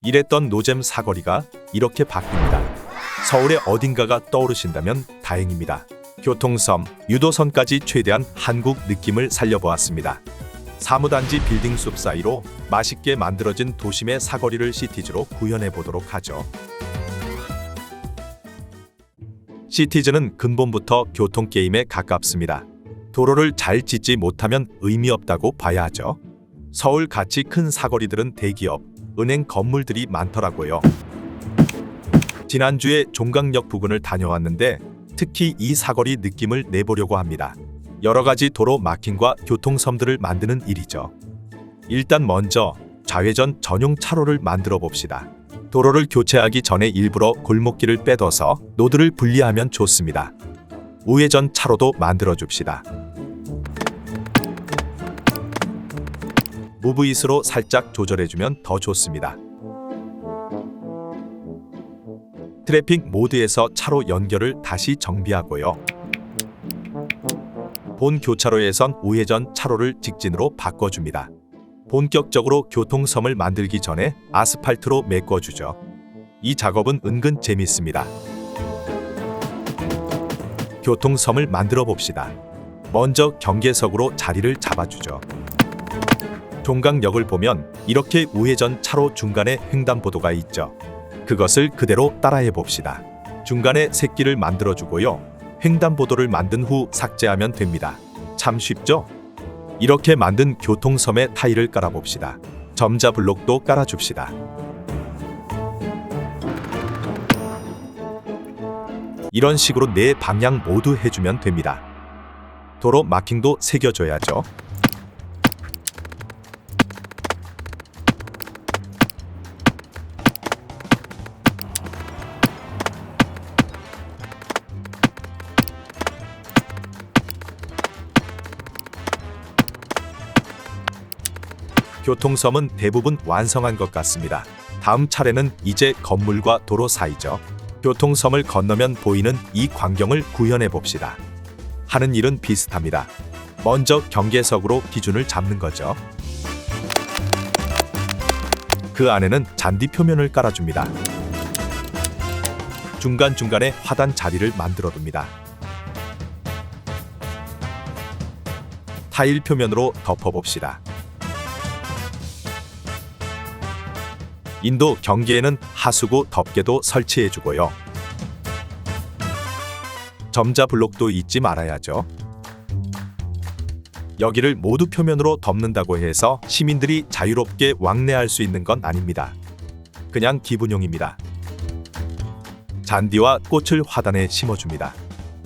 이랬던 노잼 사거리가 이렇게 바뀝니다. 서울의 어딘가가 떠오르신다면 다행입니다. 교통섬, 유도선까지 최대한 한국 느낌을 살려보았습니다. 사무단지 빌딩 숲 사이로 맛있게 만들어진 도심의 사거리를 시티즈로 구현해 보도록 하죠. 시티즈는 근본부터 교통게임에 가깝습니다. 도로를 잘 짓지 못하면 의미 없다고 봐야 하죠. 서울 같이 큰 사거리들은 대기업, 은행 건물들이 많더라고요. 지난주에 종강역 부근을 다녀왔는데 특히 이 사거리 느낌을 내보려고 합니다. 여러 가지 도로 마킹과 교통섬들을 만드는 일이죠. 일단 먼저 좌회전 전용 차로를 만들어 봅시다. 도로를 교체하기 전에 일부러 골목길을 빼둬서 노드를 분리하면 좋습니다. 우회전 차로도 만들어 줍시다. 무브잇으로 살짝 조절해주면 더 좋습니다. 트래픽 모드에서 차로 연결을 다시 정비하고요. 본 교차로에선 우회전 차로를 직진으로 바꿔줍니다. 본격적으로 교통섬을 만들기 전에 아스팔트로 메꿔주죠. 이 작업은 은근 재밌습니다. 교통섬을 만들어 봅시다. 먼저 경계석으로 자리를 잡아주죠. 종강역을 보면 이렇게 우회전 차로 중간에 횡단보도가 있죠. 그것을 그대로 따라해 봅시다. 중간에 새끼를 만들어주고요. 횡단보도를 만든 후 삭제하면 됩니다. 참 쉽죠? 이렇게 만든 교통섬에 타일을 깔아봅시다. 점자 블록도 깔아줍시다. 이런 식으로 네 방향 모두 해주면 됩니다. 도로 마킹도 새겨줘야죠. 교통섬은 대부분 완성한 것 같습니다. 다음 차례는 이제 건물과 도로 사이죠. 교통섬을 건너면 보이는 이 광경을 구현해 봅시다. 하는 일은 비슷합니다. 먼저 경계석으로 기준을 잡는 거죠. 그 안에는 잔디 표면을 깔아줍니다. 중간중간에 화단 자리를 만들어 둡니다. 타일 표면으로 덮어봅시다. 인도 경계에는 하수구 덮개도 설치해주고요. 점자 블록도 잊지 말아야죠. 여기를 모두 표면으로 덮는다고 해서 시민들이 자유롭게 왕래할 수 있는 건 아닙니다. 그냥 기분용입니다. 잔디와 꽃을 화단에 심어줍니다.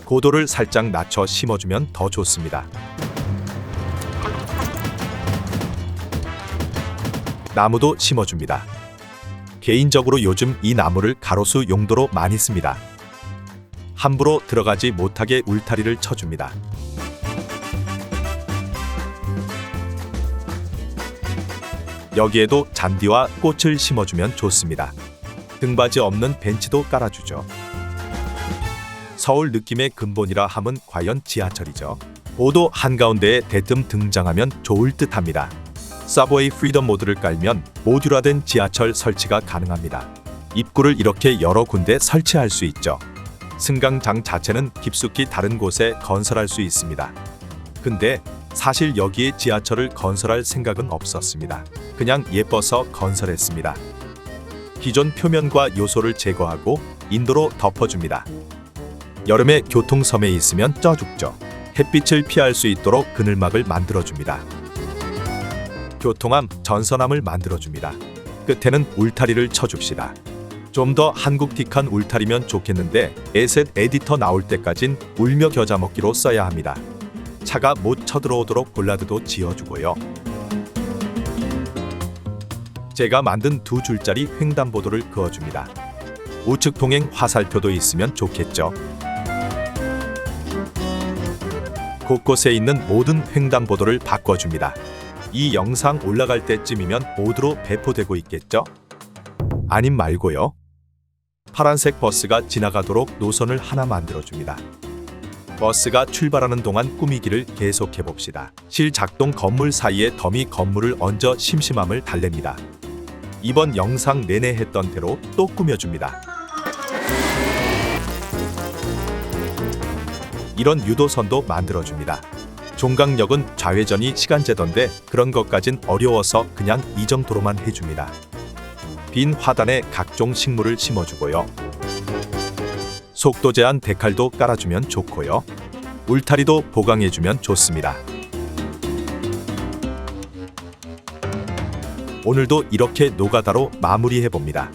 고도를 살짝 낮춰 심어주면 더 좋습니다. 나무도 심어줍니다. 개인적으로 요즘 이 나무를 가로수 용도로 많이 씁니다. 함부로 들어가지 못하게 울타리를 쳐줍니다. 여기에도 잔디와 꽃을 심어주면 좋습니다. 등받이 없는 벤치도 깔아주죠. 서울 느낌의 근본이라 함은 과연 지하철이죠. 보도 한가운데에 대뜸 등장하면 좋을 듯합니다. 서브웨이 프리덤 모드를 깔면 모듈화된 지하철 설치가 가능합니다. 입구를 이렇게 여러 군데 설치할 수 있죠. 승강장 자체는 깊숙이 다른 곳에 건설할 수 있습니다. 근데 사실 여기에 지하철을 건설할 생각은 없었습니다. 그냥 예뻐서 건설했습니다. 기존 표면과 요소를 제거하고 인도로 덮어줍니다. 여름에 교통섬에 있으면 쪄 죽죠. 햇빛을 피할 수 있도록 그늘막을 만들어줍니다. 교통암, 전선암을 만들어줍니다. 끝에는 울타리를 쳐줍시다. 좀 더 한국틱한 울타리면 좋겠는데 에셋 에디터 나올 때까진 울며 겨자 먹기로 써야 합니다. 차가 못 쳐들어오도록 볼라드도 지어주고요. 제가 만든 2줄짜리 횡단보도를 그어줍니다. 우측 통행 화살표도 있으면 좋겠죠. 곳곳에 있는 모든 횡단보도를 바꿔줍니다. 이 영상 올라갈 때쯤이면 모두로 배포되고 있겠죠? 아님 말고요. 파란색 버스가 지나가도록 노선을 하나 만들어줍니다. 버스가 출발하는 동안 꾸미기를 계속해봅시다. 실작동 건물 사이에 더미 건물을 얹어 심심함을 달랩니다. 이번 영상 내내 했던 대로 또 꾸며줍니다. 이런 유도선도 만들어줍니다. 종강역은 좌회전이 시간제던데 그런 것까진 어려워서 그냥 이 정도로만 해줍니다. 빈 화단에 각종 식물을 심어주고요. 속도 제한 데칼도 깔아주면 좋고요. 울타리도 보강해주면 좋습니다. 오늘도 이렇게 노가다로 마무리해봅니다.